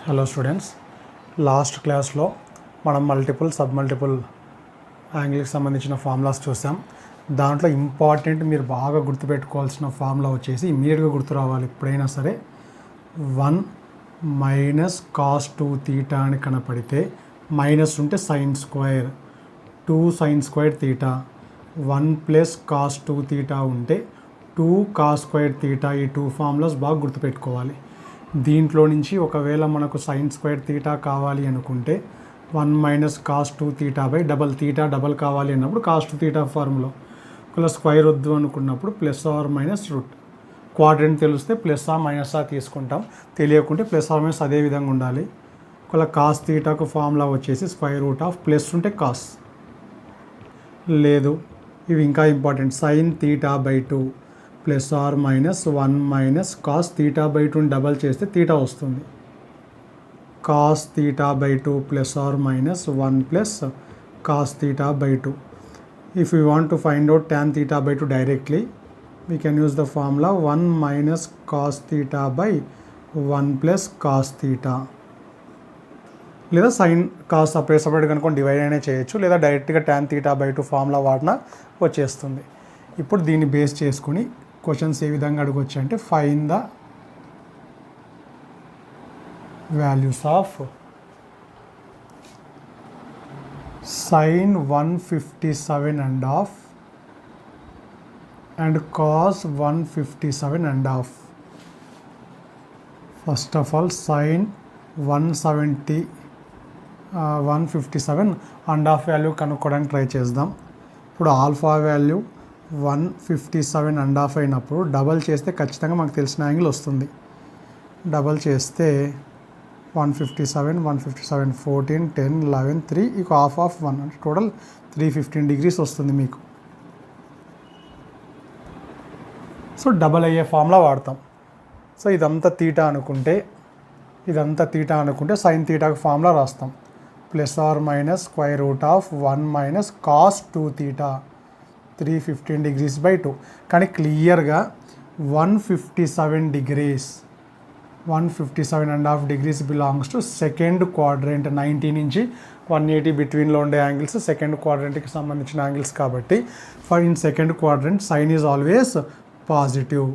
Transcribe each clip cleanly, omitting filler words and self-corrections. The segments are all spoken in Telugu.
హలో స్టూడెంట్స్, లాస్ట్ క్లాస్లో మనం మల్టిపుల్ సబ్ మల్టిపుల్ యాంగిల్కి సంబంధించిన ఫార్ములాస్ చూసాం. దాంట్లో ఇంపార్టెంట్ మీరు బాగా గుర్తుపెట్టుకోవాల్సిన ఫార్ములా వచ్చేసి ఇమ్మీడియట్గా గుర్తు రావాలి ఎప్పుడైనా సరే, 1 మైనస్ కాస్ 2 తీటా అని కనపడితే మైనస్ ఉంటే sine square 2 sign square theta, 1 plus cos 2 theta ఉంటే 2 కాస్ స్క్వేర్ తీటా. ఈ 2 ఫార్ములాస్ బాగా గుర్తుపెట్టుకోవాలి. దీంట్లో నుంచి ఒకవేళ మనకు సైన్ స్క్వేర్ తీటా కావాలి అనుకుంటే 1 minus cos 2 theta by double theta double కావాలి అన్నప్పుడు కాస్ 2 తీటా ఫార్ములా. ఒకవేళ స్క్వేర్ వద్దు అనుకున్నప్పుడు plus or minus root. Quadrant తెలిస్తే ప్లస్ ఆ మైనస్ ఆ తీసుకుంటాం, తెలియకుంటే ప్లస్ ఆర్ మైనస్ అదే విధంగా ఉండాలి. ఒకవేళ కాస్ తీటాకు ఫార్ములా వచ్చేసి స్క్వేర్ రూట్ ఆఫ్ ప్లస్ ఉంటే కాస్, లేదు ఇవి ఇంకా important, sine theta by 2 plus or minus 1 minus cos theta by 2 double చేస్తే తీటా వస్తుంది. Cos theta by 2 plus or minus 1 plus cos theta by 2. If you want to find out tan theta by 2 directly we can use the formula 1 minus cos theta by 1 plus cos theta, లేదా సైన్ కాస్ సపరేట్ కనుకొని డివైడ్ అయినా చేయొచ్చు, లేదా డైరెక్ట్గా tan తీటా బై 2 ఫార్ములా వాడినా వచ్చేస్తుంది. ఇప్పుడు దీన్ని బేస్ చేసుకుని క్వశ్చన్స్ ఏ విధంగా అడగవచ్చు అంటే, find the values of sine 157 and half and cos 157 and half. First of all sine 157 and half value కనుక్కోవడానికి ట్రై చేద్దాం. ఇప్పుడు ఆల్ఫా వాల్యూ 157 అండ్ హాఫ్ అయినప్పుడు డబల్ చేస్తే ఖచ్చితంగా మనకు తెలిసిన యాంగిల్ వస్తుంది. డబల్ చేస్తే 157 14 10 11 3 ఇక హాఫ్ ఆఫ్ 1 అంటే టోటల్ 315 డిగ్రీస్ వస్తుంది మీకు. సో డబల్ అయ్యే ఫార్ములా వాడతాం. సో ఇదంతా తీటా అనుకుంటే సైన్ తీటాకు ఫార్ములా రాస్తాం, plus or minus square root of 1 minus cos 2 theta 315 degrees by 2. కానీ క్లియర్గా 157 and half degrees belongs to second quadrant. 90 నుంచి 180 బిట్వీన్లో ఉండే యాంగిల్స్ సెకండ్ క్వాడ్రెంట్కి సంబంధించిన యాంగిల్స్ కాబట్టి in second quadrant sine is always positive.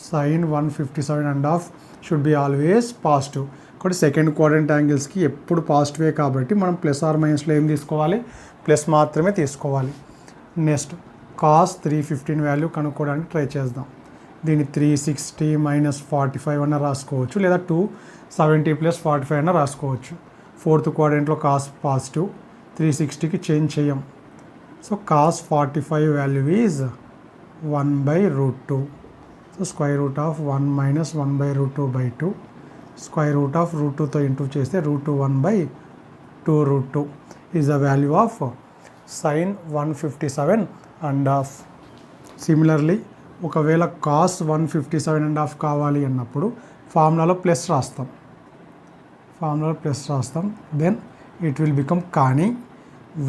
Sine 157 and half should be always positive. కాబట్టి సెకండ్ క్వాడ్రెంట్ యాంగిల్స్కి ఎప్పుడు పాజిటివే కాబట్టి మనం ప్లస్ ఆర్ మైనస్లో ఏం తీసుకోవాలి, ప్లస్ మాత్రమే తీసుకోవాలి. నెక్స్ట్ కాస్ 315 వాల్యూ కనుక్కోవడానికి ట్రై చేద్దాం. దీన్ని 360 మైనస్ 45 అన్న రాసుకోవచ్చు, లేదా 270 ప్లస్ 45 అన్న రాసుకోవచ్చు. ఫోర్త్ క్వాడ్రెంట్లో కాస్ పాజిటివ్, 360కి చేంజ్ చేయం. So cos 45 value is 1/√2. So square root of 1 minus 1/√2 by 2, square root of √2తో ఇంటూ చేస్తే √2 1/2√2 is the value of sine 157 and half. Similarly ఒకవేళ కాస్ 157 అండ్ హాఫ్ కావాలి అన్నప్పుడు ఫార్ములాలో ప్లస్ రాస్తాం, దెన్ ఇట్ విల్ బికమ్. కానీ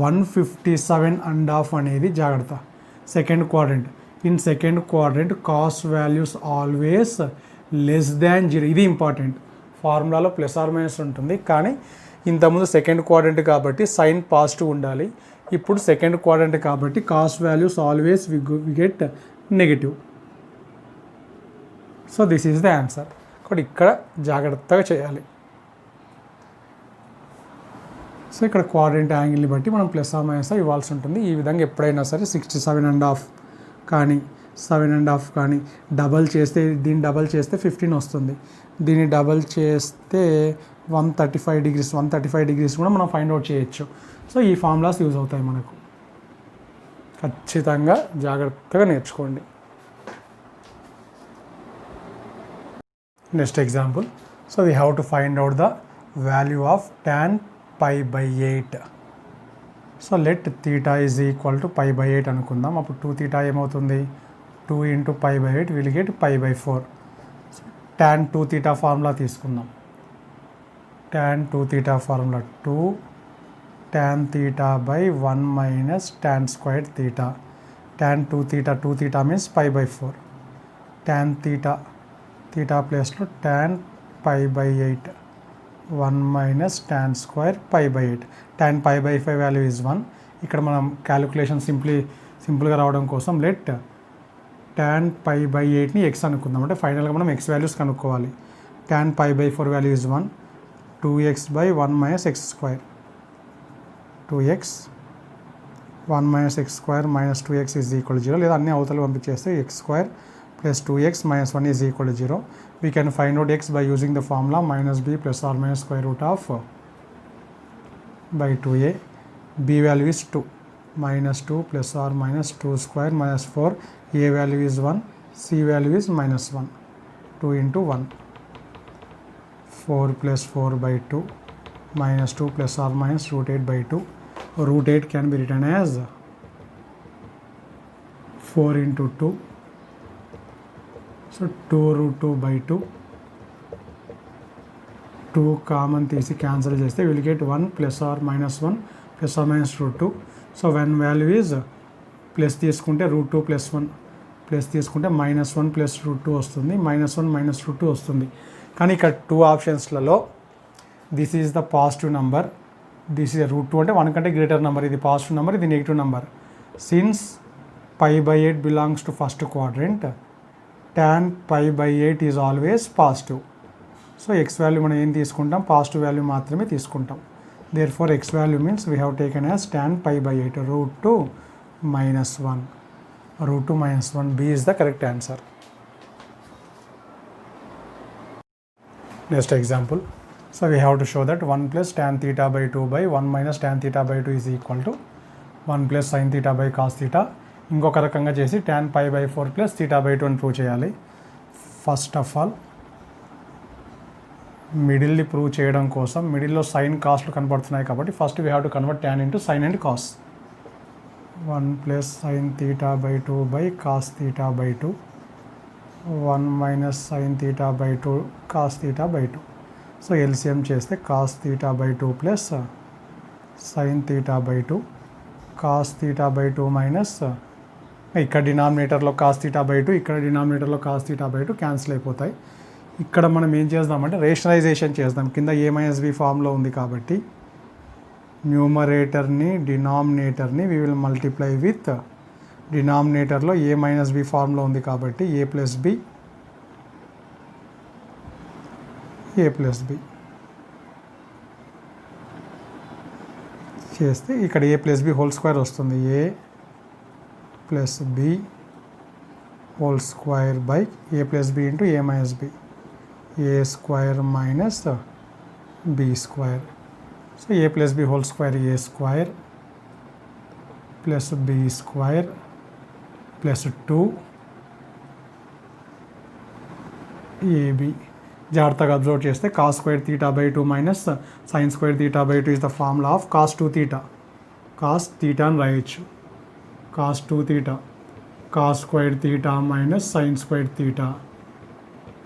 157 అండ్ హాఫ్ అనేది జాగ్రత్త, second quadrant. In second quadrant cos values always less than 0. ఇది ఇంపార్టెంట్. ఫార్ములాలో ప్లస్ ఆర్ మైనస్ ఉంటుంది, కానీ ఇంతకుముందు సెకండ్ క్వాడ్రెంట్ కాబట్టి సైన్ పాజిటివ్ ఉండాలి. ఇప్పుడు సెకండ్ క్వాడ్రెంట్ కాబట్టి cos values always we get negative. So this is the answer. కాబట్టి ఇక్కడ జాగ్రత్తగా చేయాలి. సో ఇక్కడ క్వాడ్రెంట్ యాంగిల్ని బట్టి మనం ప్లస్ ఆర్ మైనస్ ఇవ్వాల్సి ఉంటుంది. ఈ విధంగా ఎప్పుడైనా సరే 67 అండ్ హాఫ్ కానీ 7 అండ్ హాఫ్ కానీ డబల్ చేస్తే, దీన్ని డబల్ చేస్తే 15 వస్తుంది. దీన్ని డబల్ చేస్తే 135 డిగ్రీస్ కూడా మనం ఫైండ్ అవుట్ చేయొచ్చు. సో ఈ ఫార్ములాస్ యూజ్ అవుతాయి మనకు. ఖచ్చితంగా జాగ్రత్తగా నేర్చుకోండి. Next example. So we have to find out the value of tan π/8. So let theta is equal to π/8 అనుకుందాం. అప్పుడు 2 తీటా ఏమవుతుంది, 2 into π/8 will get π/4. tan 2 theta formula తీసుకుందాం. tan 2 theta formula 2 tan theta by 1 minus tan square theta. tan 2 theta means π/4. tan theta ప్లేస్లో tan π/8 1 minus tan square pi by 8. tan pi by 5 value is 1. ఇక్కడ మనం క్యాలిక్యులేషన్ సింపుల్గా రావడం కోసం లెట్ tan పై బై 8ని ఎక్స్ అనుకుందాం. అంటే ఫైనల్గా మనం ఎక్స్ వాల్యూస్ కనుక్కోవాలి. tan pi by 4 value is 1. 2x by 1 minus x square. 2x 1 minus x square minus 2x is equal 0. లేదా అన్ని అవతలు పంపించేస్తే x square plus 2x minus 1 is equal to 0. We can find out x by using the formula minus b plus or minus square root of by 2a. b value is 2. Minus 2 plus or minus 2 square minus 4. a value is 1. c value is minus 1. 2 into 1. 4 plus 4 by 2. Minus 2 plus or minus root 8 by 2. Root 8 can be written as 4 into 2. So 2 root 2 by 2. 2 common తీసి క్యాన్సిల్ చేస్తే will get 1 plus or minus 1 plus or minus root 2. So one value is plus తీసుకుంటే రూట్ 2 ప్లస్ 1 ప్లస్ తీసుకుంటే మైనస్ 1 ప్లస్ రూట్ 2 వస్తుంది. మైనస్ 1 మైనస్ రూట్ 2 వస్తుంది. కానీ ఇక్కడ 2 ఆప్షన్స్లలో this is the positive number, this is root 2 అంటే 1 కంటే గ్రేటర్ నెంబర్. ఇది పాజిటివ్ నెంబర్, ఇది negative number. Since pi by 8 belongs to first quadrant, tan pi by 8 is always positive. So x value మనం ఏం తీసుకుంటాం, పాజిటివ్ వాల్యూ మాత్రమే తీసుకుంటాం. Therefore x value means we have taken as tan pi by 8 root 2 minus 1. root 2 minus 1 b is the correct answer. Next example. So we have to show that 1 plus tan theta by 2 by 1 minus tan theta by 2 is equal to 1 plus sin theta by cos theta. ఇంకొక రకంగా చేసి tan pi by 4 plus theta by 2 అని ప్రూవ్ చేయాలి. ఫస్ట్ ఆఫ్ ఆల్ మిడిల్ని ప్రూవ్ చేయడం కోసం మిడిల్లో సైన్ కాస్ట్లు కనబడుతున్నాయి కాబట్టి first we have to convert tan into sine and cos. 1 plus sine theta by 2 by cos theta by 2. 1 minus sine theta by 2 cos theta by 2. So LCM చేస్తే cos theta by 2 plus sine theta by 2 cos theta by 2 minus ఇక్కడ డినామినేటర్లో cos theta by 2, ఇక్కడ డినామినేటర్లో cos theta by 2 క్యాన్సిల్ అయిపోతాయి. ఇక్కడ మనం ఏం చేద్దామంటే రేషనలైజేషన్ చేద్దాం. కింద a మైనస్ b ఫామ్లో ఉంది కాబట్టి న్యూమరేటర్ని డినామినేటర్ని వీ విల్ మల్టిప్లై విత్ డినామినేటర్లో a మైనస్ b ఫామ్లో ఉంది కాబట్టి a ప్లస్ b చేస్తే ఇక్కడ a plus b whole square వస్తుంది. a plus b whole square by a plus b into a minus b. a square minus b square. So a plus b whole square a square plus b square plus 2 ab. జాగ్రత్తగా అబ్జర్వ్ చేస్తే cos square theta by 2 minus sin square theta by 2 is the formula of cos 2 theta. cos theta అని రాయొచ్చు. cos 2 theta cos square theta minus sin square theta.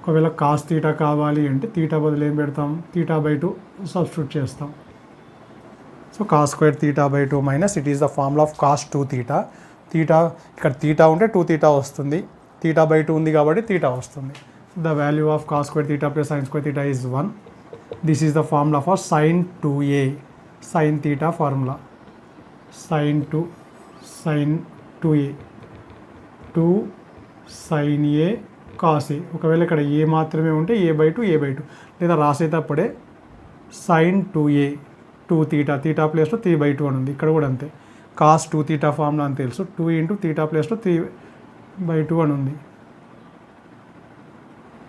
ఒకవేళ cos theta కావాలి అంటే theta బదులు ఏం పెడతాం, theta by 2 సబ్స్టిట్యూట్ చేస్తాం. So cos square theta by 2 minus it is the formula of cos 2 theta. ఇక్కడ theta ఉంటే 2 theta వస్తుంది, theta by 2 ఉంది కాబట్టి theta వస్తుంది. The value of cos square theta plus sin square theta is 1. This is the formula for sin 2a. Sin theta formula. Sin 2a. 2 sin a cos a. ఒకవేళ ఇక్కడ a మాత్రమే ఉంటే a by 2 లేదా రాసేటప్పుడే sin 2a 2 theta theta ప్లేస్లో 3/2 అని ఉంది. ఇక్కడ కూడా అంతే. cos 2 theta ఫార్ములా అని తెలుసు. 2 ఇంటూ theta ప్లేస్లో 3/2 అని ఉంది.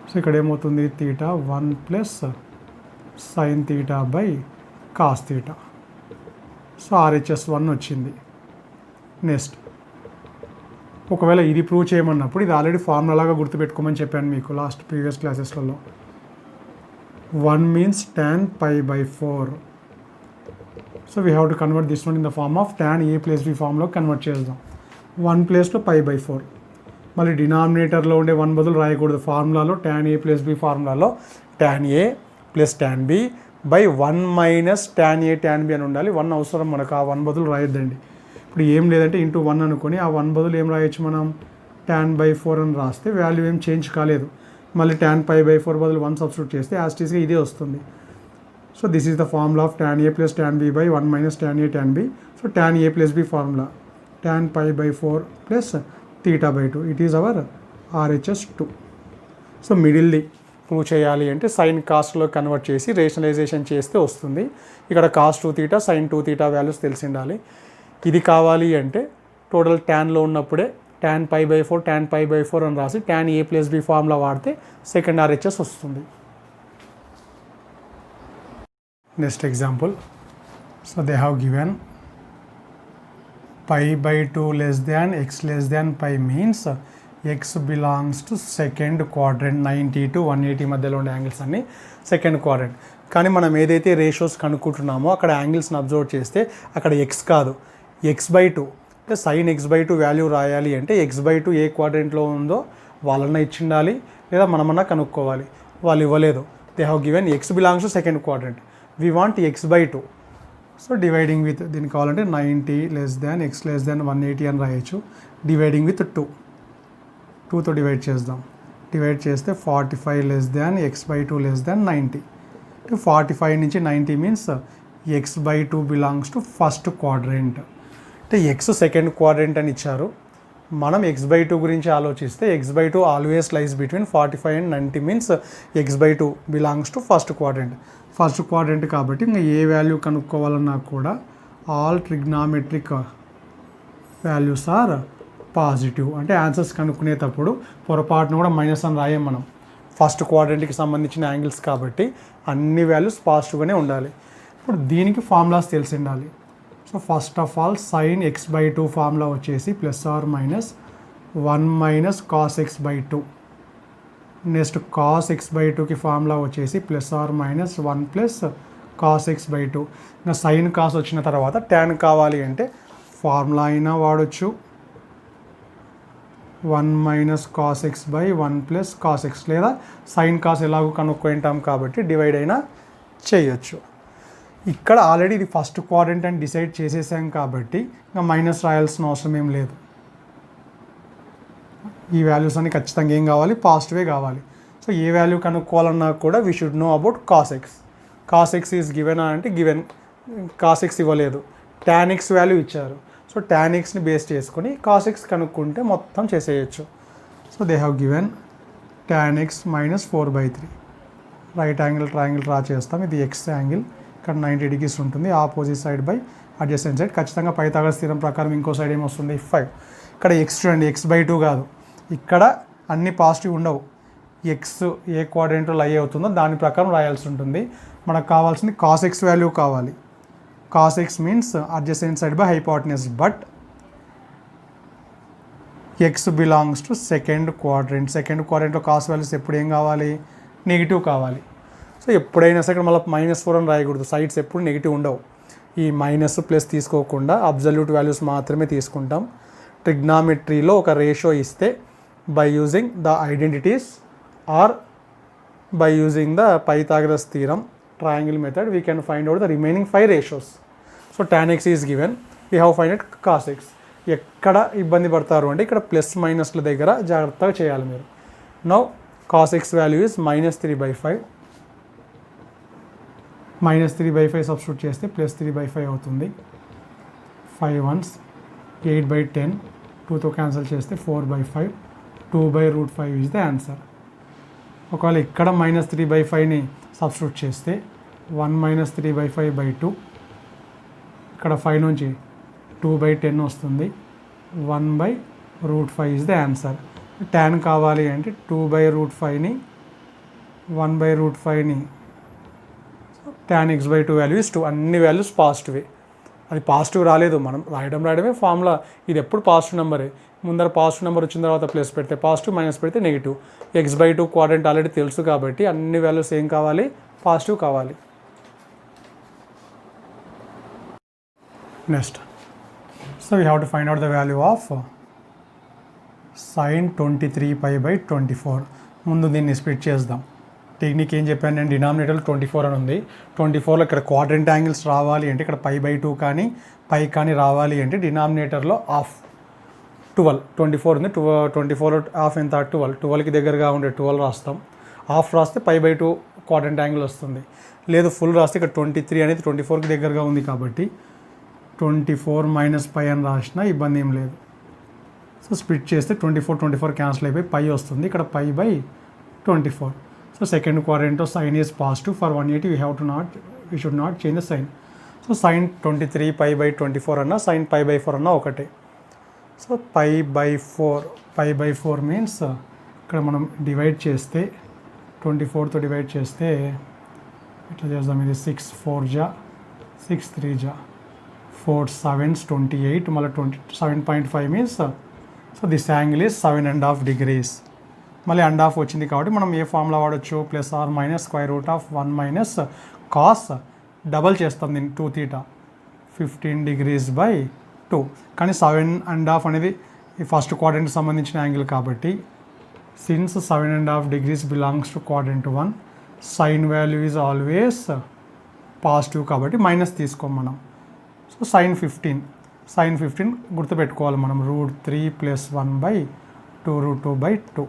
సో ఇక్కడ ఏమవుతుంది, theta 1 plus sin theta by cos theta. So RHS 1 వచ్చింది. నెక్స్ట్ ఒకవేళ ఇది ప్రూవ్ చేయమన్నప్పుడు ఇది ఆల్రెడీ ఫార్ములా లాగా గుర్తుపెట్టుకోమని చెప్పాను మీకు లాస్ట్ ప్రీవియస్ క్లాసెస్లలో. 1 means tan pi by 4. So we have to convert this one in the form of tan a plus b ఫార్మ్లో కన్వర్ట్ చేద్దాం. 1 ప్లేస్లో pi by 4. మళ్ళీ డినామినేటర్లో ఉండే 1 బదులు రాయకూడదు. ఫార్ములాలో tan a plus b ఫార్ములాలో tan a plus tan b by 1 minus tan a tan b అని ఉండాలి. 1 అవసరం మనకు, ఆ 1 బదులు రాయొద్దండి. ఇప్పుడు ఏం లేదంటే ఇంటూ 1 అనుకొని ఆ 1 బదులు ఏం రాయొచ్చు మనం, tan by 4 అని రాస్తే వాల్యూ ఏం చేంజ్ కాలేదు. మళ్ళీ tan pi by 4 బదులు 1 సబ్స్టిట్యూట్ చేస్తే యాజ్ టీస్గా ఇదే వస్తుంది. So this is the formula of tan A plus tan B by 1 minus tan A tan B. So tan A plus B formula, tan pi by 4 plus theta by 2. It is our RHS 2. So మిడిల్ది ప్రూవ్ చేయాలి అంటే సైన్ కాస్ట్లో కన్వర్ట్ చేసి రేషనలైజేషన్ చేస్తే వస్తుంది. ఇక్కడ cos 2 theta sine 2 theta values తెలిసి ఉండాలి. ఇది కావాలి అంటే టోటల్ ట్యాన్లో ఉన్నప్పుడే tan pi by 4 tan pi by 4 అని రాసి tan A plus B formula వాడితే సెకండ్ RHS వస్తుంది. Next example. So they have given pi by 2 less than x less than pi means x belongs to second quadrant. 90 to 180 మధ్యలో ఉండే యాంగిల్స్ అన్ని సెకండ్ క్వాడ్రెంట్. కానీ మనం ఏదైతే రేషియోస్ కనుక్కుంటున్నామో అక్కడ యాంగిల్స్ని అబ్జర్వ్ చేస్తే అక్కడ ఎక్స్ కాదు x/2 అంటే సైన్ x/2 వాల్యూ రాయాలి అంటే x/2 ఏ క్వాడ్రెంట్లో ఉందో వాళ్ళన్నా ఇచ్చిండాలి లేదా మనమన్నా కనుక్కోవాలి. వాళ్ళు ఇవ్వలేదు. They have given X belongs to second quadrant. We want x/2. So dividing with దీనికి కావాలంటే 90 less than x less than 180 అని రాయొచ్చు. డివైడింగ్ విత్ 2తో డివైడ్ చేద్దాం. డివైడ్ చేస్తే 45 less than x/2 less than 90. 45 నుంచి 90 means x/2 belongs to first quadrant. అంటే ఎక్స్ సెకండ్ క్వాడ్రెంట్ అని ఇచ్చారు. మనం x/2 గురించి ఆలోచిస్తే x/2 always lies between 45 and 90 means x/2 belongs to first quadrant. First quadrant కాబట్టి ఇంకా ఏ వాల్యూ కనుక్కోవాలన్నా కూడా all trigonometric values are positive. అంటే ఆన్సర్స్ కనుక్కునేటప్పుడు పొరపాటును కూడా మైనస్ అని రాయం మనం. ఫస్ట్ క్వాడ్రెంట్కి సంబంధించిన యాంగిల్స్ కాబట్టి అన్ని వాల్యూస్ పాజిటివ్గానే ఉండాలి. ఇప్పుడు దీనికి ఫార్ములాస్ తెలిసి ఉండాలి. So first of all sine x/2 formula వచ్చేసి plus or minus 1 minus cos x/2. Next cos x/2కి ఫార్ములా వచ్చేసి plus or minus 1 plus cos x/2. ఇంకా సైన్ కాస్ వచ్చిన తర్వాత ట్యాన్ కావాలి అంటే ఫార్ములా అయినా వాడచ్చు, 1 minus cos x/1 plus cos x, లేదా సైన్ కాస్ ఎలాగో కనుక్కుంటాం కాబట్టి డివైడ్ అయినా చేయొచ్చు. ఇక్కడ ఆల్రెడీ ఇది ఫస్ట్ క్వాడ్రెంట్ అని డిసైడ్ చేసేసాం కాబట్టి ఇంకా మైనస్ రాయాల్సిన అవసరం ఏం లేదు. ఈ వాల్యూస్ అన్ని ఖచ్చితంగా ఏం కావాలి, పాజిటివే కావాలి. సో ఏ వాల్యూ కనుక్కోవాలన్నా కూడా we should know about cos x. Cos x is గివెనా అంటే గివెన్, కాస్ ఎక్స్ ఇవ్వలేదు, టాన్ ఎక్స్ వాల్యూ ఇచ్చారు. సో టాన్ ఎక్స్ని బేస్ చేసుకొని కాస్ ఎక్స్ కనుక్కుంటే మొత్తం చేసేయచ్చు. So they have given tan x minus 4/3. Right angle triangle draw చేస్తాం. ఇది ఎక్స్ యాంగిల్, ఇక్కడ 90 degrees ఉంటుంది. Opposite side by adjacent side. ఖచ్చితంగా పైథాగరస్ థీరం ప్రకారం ఇంకో సైడ్ ఏమొస్తుంది 5. ఇక్కడ ఎక్స్ చూడండి, x/2 కాదు, ఇక్కడ అన్ని పాజిటివ్ ఉండవు. ఎక్స్ ఏ క్వాడ్రెంట్లో లై అవుతుందో దాని ప్రకారం రాయాల్సి ఉంటుంది. మనకు కావాల్సింది కాస్ ఎక్స్ వాల్యూ కావాలి. Cos x means adjacent side by hypotenuse, but x belongs to second quadrant. Second క్వాడ్రెంట్లో కాస్ వాల్యూస్ ఎప్పుడు ఏం కావాలి, నెగిటివ్ కావాలి. సో ఎప్పుడైనా సరే ఇక్కడ మళ్ళీ -4 అని రాయకూడదు. సైడ్స్ ఎప్పుడు నెగిటివ్ ఉండవు. ఈ మైనస్ ప్లస్ తీసుకోకుండా అబ్జల్యూట్ వాల్యూస్ మాత్రమే తీసుకుంటాం. ట్రిగ్నామెట్రీలో ఒక రేషియో ఇస్తే by using the identities or by using the Pythagoras theorem triangle method we can find out the remaining 5 ratios. So tan x is given, we have find it cos x. ఎక్కడ ఇబ్బంది పడతారు అంటే ఇక్కడ ప్లస్ మైనస్ల దగ్గర జాగ్రత్తగా చేయాలి మీరు. Now cos x value is -3/5. -3/5 substitute చేస్తే +3/5 అవుతుంది. 5 ones 8/10, 2తో క్యాన్సిల్ చేస్తే 4/5, 2/√5 ఈజ్ ద ఆన్సర్. ఒకవేళ ఇక్కడ -3/5ని సబ్స్టిట్యూట్ చేస్తే 1 - 3/5/2, ఇక్కడ 5 నుంచి 2/10 వస్తుంది. 1/√5 ఈజ్ ద ఆన్సర్. ట్యాన్ కావాలి అంటే 2/√5ని 1/√5ని tan x/2 వాల్యూ ఇస్ 2. అన్ని వాల్యూస్ పాజిటివే. అది పాజిటివ్ రాలేదు, మనం రాయడమే ఫార్ములా. ఇది ఎప్పుడు పాజిటివ్ నెంబరే. ముందర పాజిటివ్ నెంబర్ వచ్చిన తర్వాత ప్లస్ పెడితే పాజిటివ్, మైనస్ పెడితే నెగిటివ్. x/2 క్వాడ్రెంట్ ఆల్రెడీ తెలుసు కాబట్టి అన్ని వాల్యూస్ ఏం కావాలి, పాజిటివ్ కావాలి. Next, so we have to find out the value of sin 23π/24. ముందు దీన్ని స్ప్లిట్ చేద్దాం. టెక్నిక్ ఏం చెప్పాను నేను, డినామినేటర్లో 24 అని ఉంది. 24లో ఇక్కడ క్వాడ్రెంట్ యాంగిల్స్ రావాలి అంటే ఇక్కడ π/2 కానీ పై కానీ రావాలి అంటే డినామినేటర్లో హాఫ్ 12, 24 ఉంది. 24లో హాఫ్ ఎంత, 12. 12కి దగ్గరగా ఉండే 12 రాస్తాం. హాఫ్ రాస్తే π/2 క్వాడ్రంట్ యాంగిల్ వస్తుంది. లేదు ఫుల్ రాస్తే ఇక్కడ 23 అనేది 24కి దగ్గరగా ఉంది కాబట్టి 24 - π అని రాసినా ఇబ్బంది ఏం లేదు. సో స్ప్లిట్ చేస్తే 24 క్యాన్సిల్ అయిపోయి π వస్తుంది. ఇక్కడ π/24. సో సెకండ్ క్వాడ్రంట్లో sine is positive. For 180 we should not change the sign. So sine 23 π/24 అన్నా సైన్ π/4 అన్నా ఒకటే. సో π/4 మీన్స్ ఇక్కడ మనం డివైడ్ చేస్తే 24తో డివైడ్ చేస్తే ఇట్లా చేద్దాం. ఇది 6 4 జా 6 3 జా 4 7 28 మళ్ళీ 7.5 means so this angle is 7.5 degrees. మళ్ళీ అండ్ హాఫ్ వచ్చింది కాబట్టి మనం ఏ ఫార్ములా వాడచ్చు, +r - (1 - cos) డబల్ చేస్తాం దీన్ని 2θ 15 degrees by 2. కానీ 7.5 అనేది ఈ ఫస్ట్ క్వాడ్రంట్కి సంబంధించిన యాంగిల్ కాబట్టి since 7.5 degrees belongs to quadrant 1, sine value is always positive కాబట్టి మైనస్ తీసుకోం మనం. సో సైన్ 15 గుర్తుపెట్టుకోవాలి మనం. √3 + 1/2 √2/2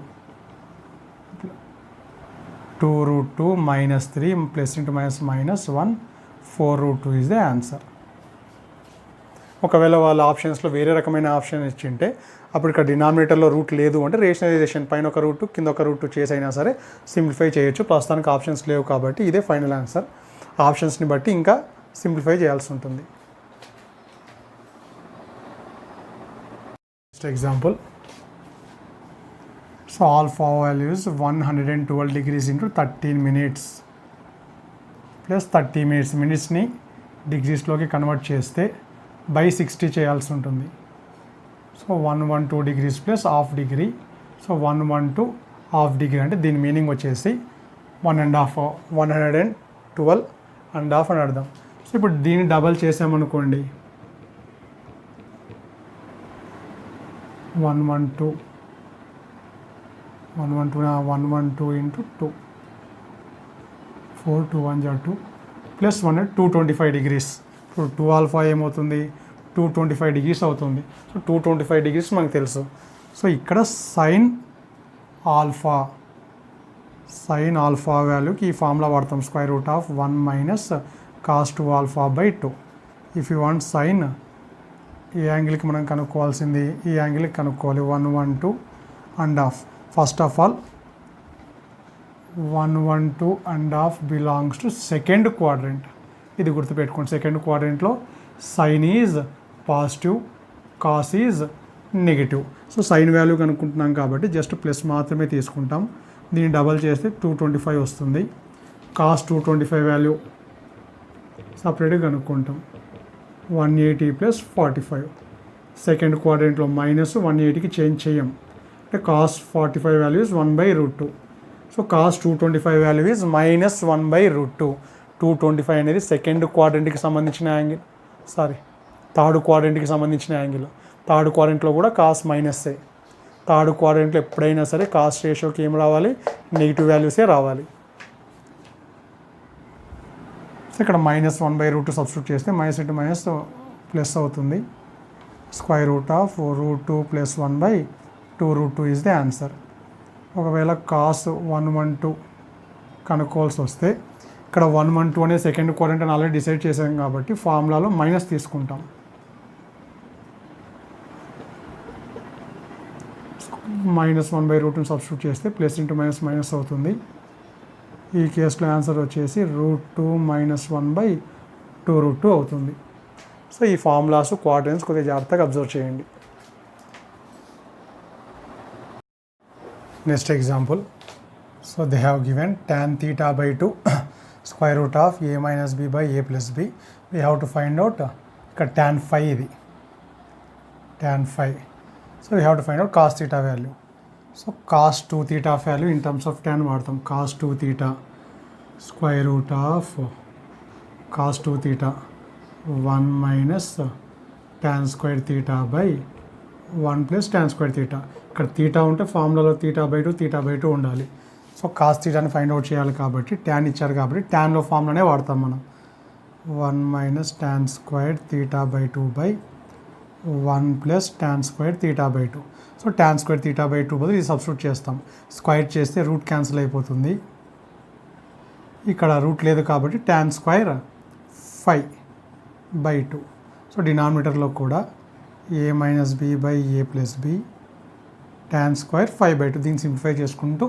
2√2 - 3 +(-) -1 4√2 ఈజ్ ద ఆన్సర్. ఒకవేళ వాళ్ళ ఆప్షన్స్లో వేరే రకమైన ఆప్షన్ ఇచ్చింటే అప్పుడు ఇక్కడ డినామినేటర్లో రూట్ లేదు అంటే రేషనలైజేషన్ పైన ఒక రూట్ కింద ఒక రూట్ చేసి అయినా సరే సింప్లిఫై చేయొచ్చు. ప్రస్తుతానికి ఆప్షన్స్ లేవు కాబట్టి ఇదే ఫైనల్ ఆన్సర్. ఆప్షన్స్ని బట్టి ఇంకా సింప్లిఫై చేయాల్సి ఉంటుంది. Next example. So alpha values 112 degrees into 13 minutes plus 30 minutes. మినిట్స్ని డిగ్రీస్లోకి కన్వర్ట్ చేస్తే /60 చేయాల్సి ఉంటుంది. So 112 degrees + ½ degree. సో 112 ½ degree అంటే దీని మీనింగ్ వచ్చేసి 112 అని అర్థం. సో ఇప్పుడు దీన్ని డబల్ చేసామనుకోండి 112 into 2 4 2 1 2 ప్లస్ 225 degrees. ఇప్పుడు 2 ఆల్ఫా ఏమవుతుంది 225 degrees అవుతుంది. సో 225 degrees మనకు తెలుసు. సో ఇక్కడ సైన్ ఆల్ఫా వాల్యూకి ఈ ఫార్ములా వాడతాం √1 - cos 2α/2. If you want sine ఈ యాంగిల్కి మనం కనుక్కోవాల్సింది ఈ యాంగిల్కి కనుక్కోవాలి 112 first of all 112 belongs to second quadrant. ఇది గుర్తుపెట్టుకోండి. సెకండ్ క్వాడ్రంట్లో sine is positive, cos is negative. So sine value కనుక్కుంటున్నాం కాబట్టి జస్ట్ ప్లస్ మాత్రమే తీసుకుంటాం. దీన్ని డబల్ చేస్తే 225 వస్తుంది. కాస్ 225 వాల్యూ సపరేట్గా కనుక్కుంటాం. 180 + 45. సెకండ్ క్వాడ్రంట్లో -180కి చేంజ్ చేయం అంటే cos 45 value is 1/√2. So cos 225 value is -1/√2. 225 అనేది సెకండ్ క్వాడ్రంట్కి సంబంధించిన యాంగిల్, థర్డ్ క్వాడ్రంట్కి సంబంధించిన యాంగిల్. థర్డ్ క్వాడ్రంట్లో కూడా కాస్ మైనస్సే. థర్డ్ క్వాడ్రంట్లో ఎప్పుడైనా సరే కాస్ట్ రేషియోకి ఏం రావాలి, నెగిటివ్ వాల్యూసే రావాలి. సో ఇక్కడ -1/√2 సబ్స్టిట్యూట్ చేస్తే -* ప్లస్ అవుతుంది. √2 + 1/2√2 ఈజ్ ది ఆన్సర్. ఒకవేళ కాస్ 112 కనుక్కోవాల్సి వస్తే ఇక్కడ 112 అనే సెకండ్ క్వాడ్రంట్ అని ఆల్రెడీ డిసైడ్ చేసాం కాబట్టి ఫార్ములాలో మైనస్ తీసుకుంటాం. -1/√2 సబ్స్టిట్యూట్ చేస్తే +* మైనస్ అవుతుంది. ఈ కేసులో ఆన్సర్ వచ్చేసి √2 - 1/2√2 అవుతుంది. సో ఈ ఫార్ములాస్ క్వాడ్రంట్స్ కొద్దిగా జాగ్రత్తగా అబ్జర్వ్ చేయండి. Next example. So they have given tan θ/2 √a - b/a + b. We have to find out ఇక్కడ tan φ ఇది tan φ. So we have to find out cos θ value. So cos 2θ value in terms of tan వాడతాం. cos 2θ cos 2θ 1 - tan² θ/1 + tan² θ. ఇక్కడ θ ఉంటే ఫార్ములాలో θ/2 θ/2 ఉండాలి. సో కాస్ థీటాని ఫైండ్ అవుట్ చేయాలి కాబట్టి ట్యాన్ ఇచ్చారు కాబట్టి ట్యాన్లో ఫార్ములానే వాడతాం మనం. 1 - tan² θ/2 1 plus tan square theta by 2. So tan square theta by 2 బదులు ఇది సబ్స్టిట్యూట్ చేస్తాం. స్క్వేర్ చేస్తే రూట్ క్యాన్సిల్ అయిపోతుంది. ఇక్కడ రూట్ లేదు కాబట్టి ట్యాన్ స్క్వేర్ 5/2. సో డినామినేటర్లో కూడా a minus b by a plus b tan square 5/2. దీన్ని సింప్లిఫై చేసుకుంటూ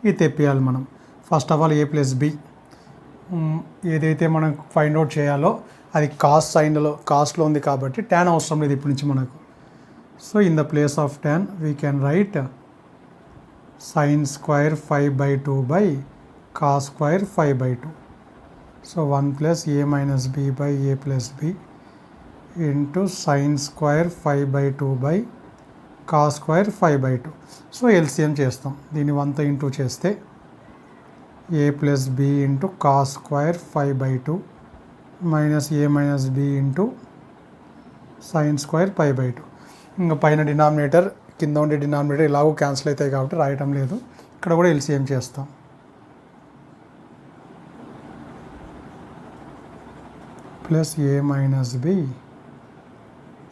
ఇది తెప్పియాలి మనం. First of all a plus b ఏదైతే మనం ఫైండ్ అవుట్ చేయాలో అది కాస్ట్లో ఉంది కాబట్టి ట్యాన్ అవసరం లేదు ఇప్పటి నుంచి మనకు. So in the place of tan we can write sine square 5/2 by cos square 5/2. So 1 plus a minus b by a plus b into sine square 5/2 by cos square 5/2. So LCM చేస్తాం. దీన్ని 1తో ఇంటూ చేస్తే a plus b into cos square 5/2 minus a minus b into sine square 5/2. ఇంకా పైన డినామినేటర్ కింద ఉండే డినామినేటర్ ఇలాగో క్యాన్సిల్ అవుతాయి కాబట్టి రాయటం లేదు. ఇక్కడ కూడా ఎల్సిఎం చేస్తాం. Plus a minus b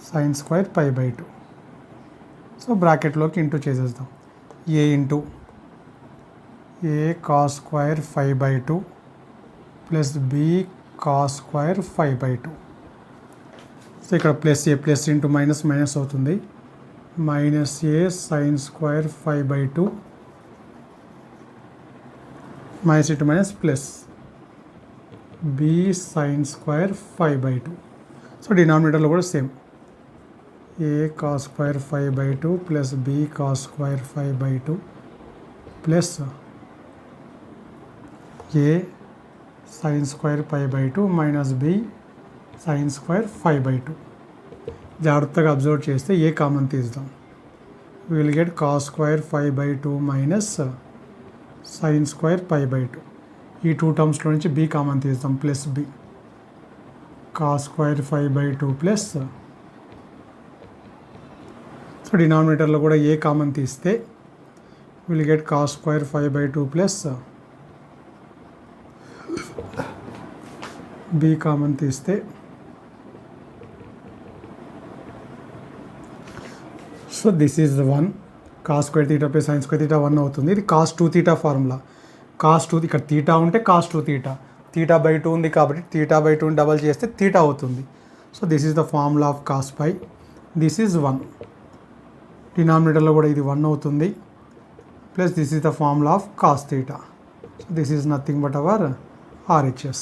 sine square 5/2. So బ్రాకెట్లోకి ఇంటూ చేసేద్దాం. A into a cos square 5/2 plus b cos square 5/2. So ఇక్కడ plus a plus into minus minus అవుతుంది. Minus a sine square 5/2 minus into minus plus b sine square 5/2. So డినామినేటర్లో కూడా same a cos square 5/2 plus b cos square 5/2 plus a sine square 5/2 minus b sine square 5/2. జాగ్రత్తగా అబ్జర్వ్ చేస్తే ఏ కామన్ తీద్దాం. Will get cos square 5/2 minus sine square 5/2. ఈ 2 టర్మ్స్లో నుంచి బి కామన్ తీద్దాం. Plus b cos square 5/2 plus. So డినామినేటర్లో కూడా ఏ కామన్ తీస్తే will get cos square 5/2 plus b common తీస్తే so this is 1 cos square theta plus sine square theta 1 అవుతుంది. ఇది కాస్ 2 తీటా ఫార్ములా. కాస్ 2 ఇక్కడ తీటా ఉంటే కాస్ 2 తీటా, తీటా బై 2 ఉంది కాబట్టి తీటా బై 2ని డబల్ చేస్తే తీటా అవుతుంది. So this is the formula of cos pi. This is 1. డినామినేటర్లో కూడా ఇది 1 అవుతుంది. Plus this is the formula of cos theta. So this is nothing but our RHS.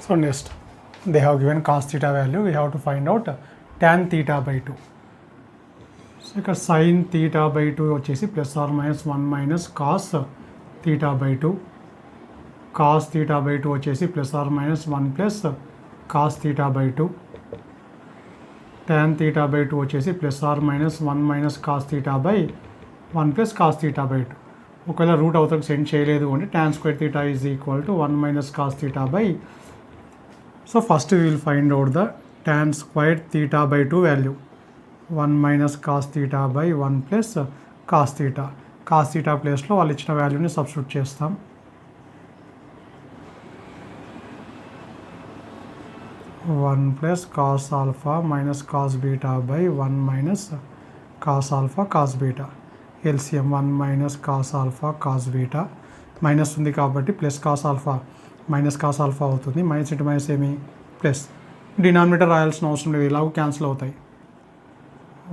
So next, they have given cos theta value. We have to find out tan theta by 2. So ఇక్కడ సైన్ తీటా బై 2 వచ్చేసి plus or minus 1 minus cos theta by 2. Cos theta by 2 వచ్చేసి plus or minus 1 plus cos theta by 2. tan theta by 2 వచ్చేసి plus or minus 1 minus cos theta by 1 plus cos theta by 2. ఒకవేళ రూట్ అవతలకు సెండ్ చేయలేదు అంటే tan square theta is equal to 1 minus cos theta by. So first we will find out the tan square theta by 2 value. 1 minus cos theta by 1 plus cos theta. Cos theta ప్లేస్లో వాళ్ళు ఇచ్చిన వాల్యూని సబ్స్టిట్యూట్ చేస్తాం. 1 plus cos alpha minus cos beta by 1 minus cos alpha cos beta. LCM 1 minus cos alpha cos beta. Minus ఉంది కాబట్టి plus cos alpha minus cos alpha అవుతుంది. మైనస్ ఇంటూ మైనస్ ఏమి ప్లస్. డినామినేటర్ రాయాల్సిన అవసరం లేదు, ఇలాగూ క్యాన్సిల్ అవుతాయి.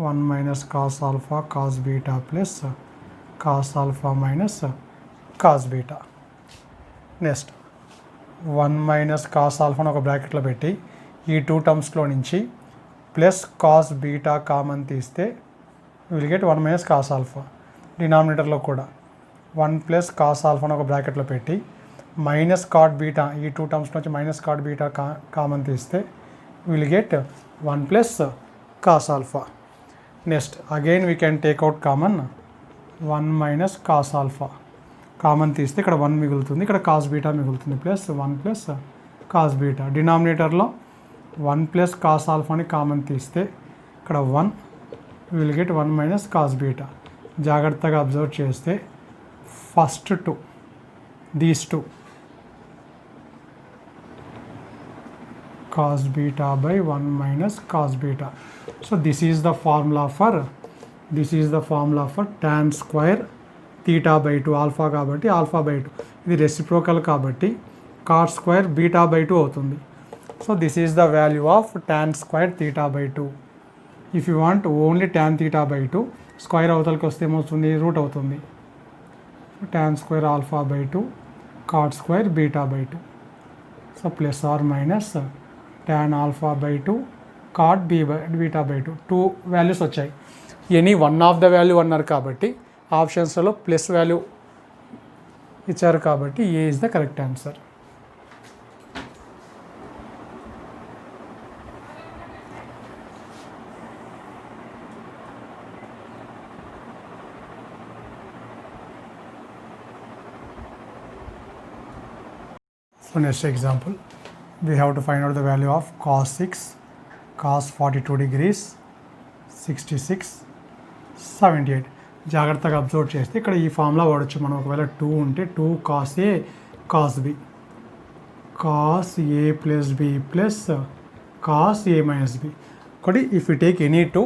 1 minus cos alpha cos beta plus cos alpha minus cos beta. Next 1 minus cos ఆల్ఫాను ఒక బ్రాకెట్లో పెట్టి ఈ 2 టర్మ్స్లో నుంచి ప్లస్ కాస్ బీటా కామన్ తీస్తే will get 1 minus cos alpha. డినామినేటర్లో కూడా 1 ప్లస్ కాస్ ఆల్ఫాను ఒక బ్రాకెట్లో పెట్టి మైనస్ కాట్ బీటా ఈ 2 టర్మ్స్ నుంచి మైనస్ కాట్ బీటా కామన్ తీస్తే will get 1 plus cos alpha. Next again we can take out common 1 minus cos alpha. Common తీస్తే ఇక్కడ 1 మిగులుతుంది, ఇక్కడ కాస్ బీటా మిగులుతుంది, ప్లస్ 1 ప్లస్ కాస్ బీటా. డినామినేటర్లో 1 ప్లస్ కాస్ ఆల్ఫాని కామన్ తీస్తే ఇక్కడ 1 will get 1 minus cos beta. జాగ్రత్తగా అబ్జర్వ్ చేస్తే first 2 these 2 cos beta by 1 minus cos beta. So this is the formula for tan square theta by 2 alpha కాబట్టి alpha by 2 ఇది రెసిప్రోకల్ కాబట్టి cot square beta by 2 అవుతుంది. So this is the value of tan square theta by 2. If you want only tan theta by 2 square అవతలకి వస్తే ఏమవుతుంది, రూట్ అవుతుంది. tan square alpha by 2 cot square beta by 2. So plus or minus tan alpha by 2 cot beta by 2 2 values వచ్చాయి. Any one of the value అన్నారు కాబట్టి ఆప్షన్స్లో ప్లస్ వాల్యూ ఇచ్చారు కాబట్టి A is the correct answer. So next example, we have to find out the value of cos 6, cos 42 degrees, 66, 78. జాగ్రత్తగా అబ్జర్వ్ చేస్తే ఇక్కడ ఈ ఫార్ములా వాడచ్చు మనం. ఒకవేళ 2 ఉంటే 2 cos A cos B, cos A plus B plus cos A minus B. ఒకటి if we take any 2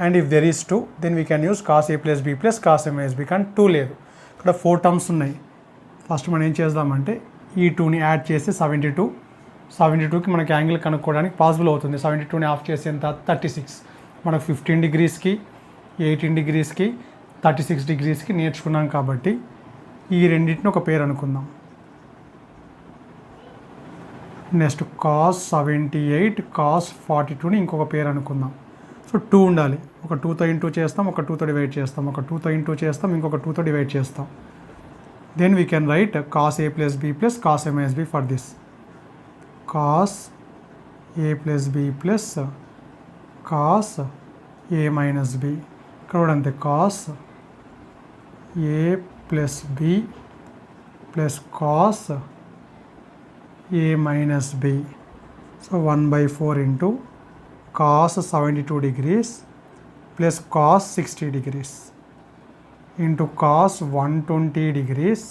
and if there is 2 then we can use cos A plus B plus cos A minus B. కానీ 2 లేదు, ఇక్కడ 4 టర్మ్స్ ఉన్నాయి. ఫస్ట్ మనం ఏం చేద్దామంటే ఈ 2ని యాడ్ చేసి 72కి మనకి యాంగిల్ కనుక్కోవడానికి పాసిబుల్ అవుతుంది. 72ని ఆఫ్ చేసి ఎంత 36. మనకు 15 డిగ్రీస్కి 18 డిగ్రీస్కి 36 డిగ్రీస్కి నేర్చుకున్నాం కాబట్టి ఈ రెండింటిని ఒక పేరు అనుకుందాం. నెక్స్ట్ cos 78 cos 42ని ఇంకొక పేరు అనుకుందాం. సో 2 ఉండాలి, ఒక 2తో ఇంటూ చేస్తాం, ఒక 2తో డివైడ్ చేస్తాం, ఒక 2తో ఇంటూ చేస్తాం, ఇంకొక 2తో డివైడ్ చేస్తాం. Then we can write cos A plus B plus cos A minus B for this. Cos A plus B plus cos A minus B. ఇక్కడ అంతే cos A plus B plus cos A minus B. So 1/4 into cos 72 degrees plus cos 60 degrees. into cos 120 degrees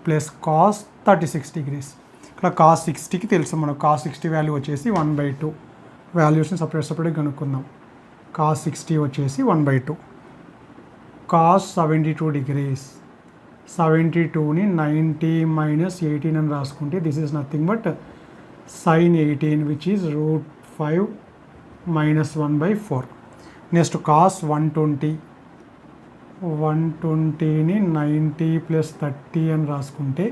plus cos 36 degrees. ఇక్కడ cos 60కి తెలుసు మనకు, cos 60 వాల్యూ వచ్చేసి 1/2. వాల్యూస్ని సపరేట్గా కనుక్కుందాం. cos 60 వచ్చేసి 1/2. cos 72 degrees, 72ని 90 minus 18 అని రాసుకుంటే this is nothing but sin 18 which is √5 minus 1/4. Next cos 120ని 90 plus 30 అని రాసుకుంటే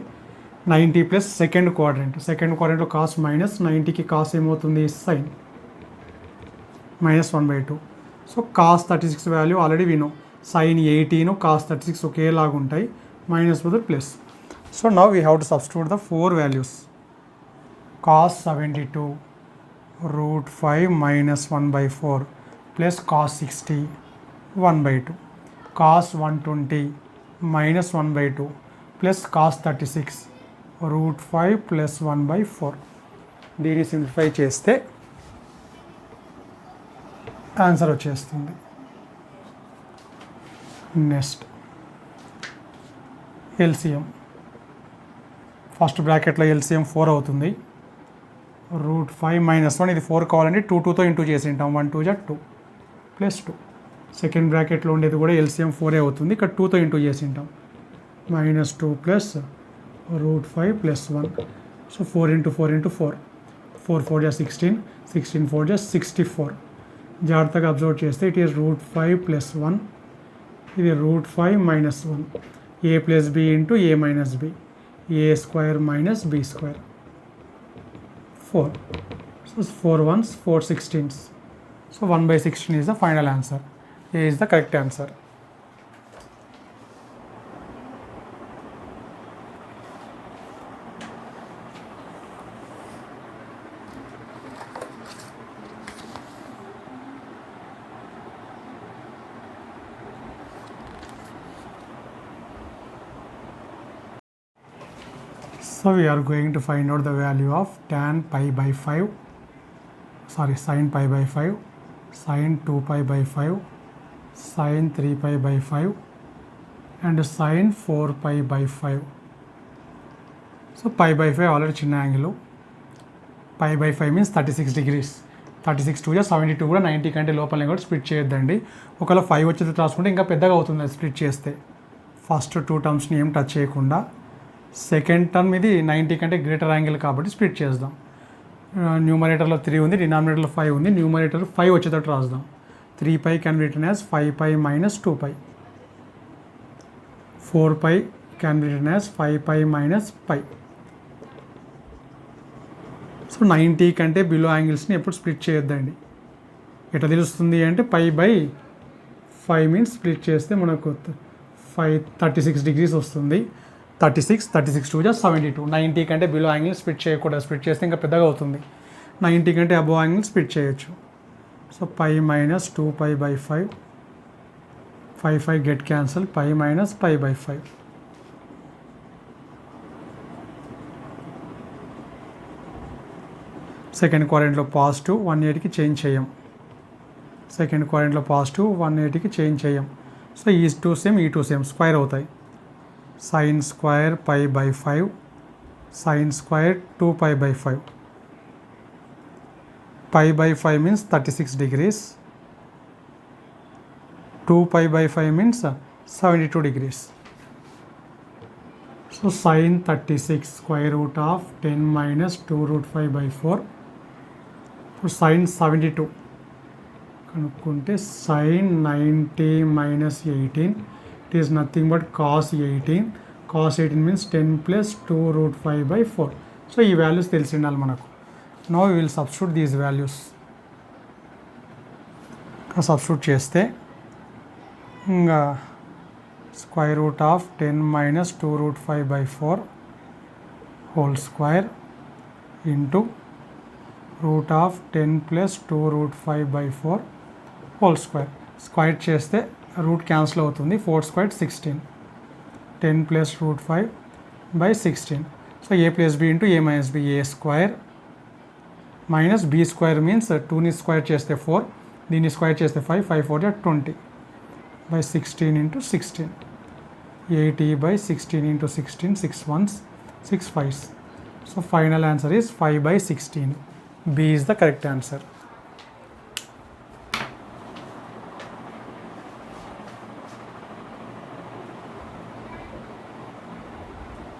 90 ప్లస్ సెకండ్ క్వాడ్రెంట్లో కాస్ మైనస్ 90కి కాస్ ఏమవుతుంది sin -1/2. So cos 36 value already వినో, సైన్ 18 కాస్ 36 ఒకేలాగా ఉంటాయి, మైనస్ బదులు plus. So now we have to substitute the 4 values. Cos 72 √5 -1/4 plus cos 60 1/2, cos 120 -1/2 plus cos 36 √5 plus 1/4. దీన్ని సింప్లిఫై చేస్తే ఆన్సర్ వచ్చేస్తుంది. Next LCM. ఫస్ట్ బ్రాకెట్లో ఎల్సిఎం 4 అవుతుంది. √5 -1, ఇది 4 కావాలంటే 2తో ఇంటూ చేసి ఉంటాం. 1 2 2 ప్లస్ 2. సెకండ్ బ్రాకెట్లో ఉండేది కూడా ఎల్సిఎం 4 అవుతుంది, ఇక్కడ 2తో ఇంటూ చేసి ఉంటాం. -2 ప్లస్ √5 ప్లస్ 1. సో 4 × 4 × 4, 4 4 16, 16 4 64. జాగ్రత్తగా అబ్జర్వ్ చేస్తే ఇట్ ఈస్ √5 ప్లస్ 1, ఇది √5 -1, a plus b into a minus b, a² minus b², 4. So 4 1s 4 16s. So 1/16 is the final answer. A is the correct answer. So we are going to find out the value of tan pi by 5, sin pi by 5, sin 2 pi by 5, sin 3 pi by 5 and sin 4 pi by 5. So pi by 5 already చిన్న angle, pi by 5 means 36 degrees. 36 2 72 కూడా 90 కంటే లోపలనే కూడా స్ప్లిట్ చేయొద్దండి. ఒకవేళ 5 వచ్చేది రాసుకుంటే ఇంకా పెద్దగా అవుతుంది స్ప్లిట్ చేస్తే. ఫస్ట్ 2 టర్మ్స్ని ఏం టచ్ చేయకుండా, సెకండ్ టర్మ్ ఇది 90 కంటే గ్రేటర్ యాంగిల్ కాబట్టి స్ప్లిట్ చేద్దాం. న్యూమరేటర్లో 3 ఉంది, డినామినేటర్లో 5 ఉంది. న్యూమరేటర్ 5 వచ్చేటట్టు రాద్దాం. 3 pi can be written as 5 pi minus 2 pi. 4 pi can be written as 5 pi minus pi. So 90 కంటే బిలో యాంగిల్స్ని ఎప్పుడు స్ప్లిట్ చేయొద్దండి. ఎట్లా తెలుస్తుంది అంటే పై బై 5 మీన్స్ స్ప్లిట్ చేస్తే మనకు 36 డిగ్రీస్ వస్తుంది. 36 2 72. 90 కంటే బిలో యాంగిల్ స్ప్లిట్ చేయకూడదు. స్ప్లిట్ చేస్తే ఇంకా పెద్దగా అవుతుంది. 90 కంటే అబోవ్ యాంగిల్ స్ప్లిట్ చేయొచ్చు. So pi minus 2 pi by 5, 5 get cancel, pi minus pi by 5. Second క్వాడ్రంట్లో పాజిటివ్ 180కి చేంజ్ చేయం. సెకండ్ క్వాడ్రంట్లో పాజిటివ్ 180కి చేంజ్ చేయం. సో ఈ 2 సేమ్, ఈ 2 సేమ్ స్క్వేర్ అవుతాయి. sin square pi by 5, sin square 2 pi by 5. Pi by 5 means 36 degrees. 2 pi by 5 means 72 degrees. So sin 36 square root of 10 minus 2 root 5 by 4. For sin 72 కనుక్కుంటే sin 90 minus 18, it is nothing but cos 18. Cos 18 means 10 plus 2 root 5 by 4. So ఈ వాల్యూస్ తెలిసి ఉండాలి మనకు. Now we will substitute these values. Substitute చేస్తే ఇంకా square root of 10 minus 2 root 5 by 4 whole square into root of 10 plus 2 root 5 by 4 whole square. Square చేస్తే రూట్ క్యాన్సిల్ అవుతుంది. 4 squared 16. 10 plus root 5 by 16. So a plus b into a minus b, a square minus b square means 2ని స్క్వేర్ చేస్తే 4, దీన్ని స్క్వేర్ చేస్తే 5, 5 4 20 by 16 into 16. 80 by 16 into 16, 6 1s, 6 5s. So final answer is 5 by 16. B is the correct answer.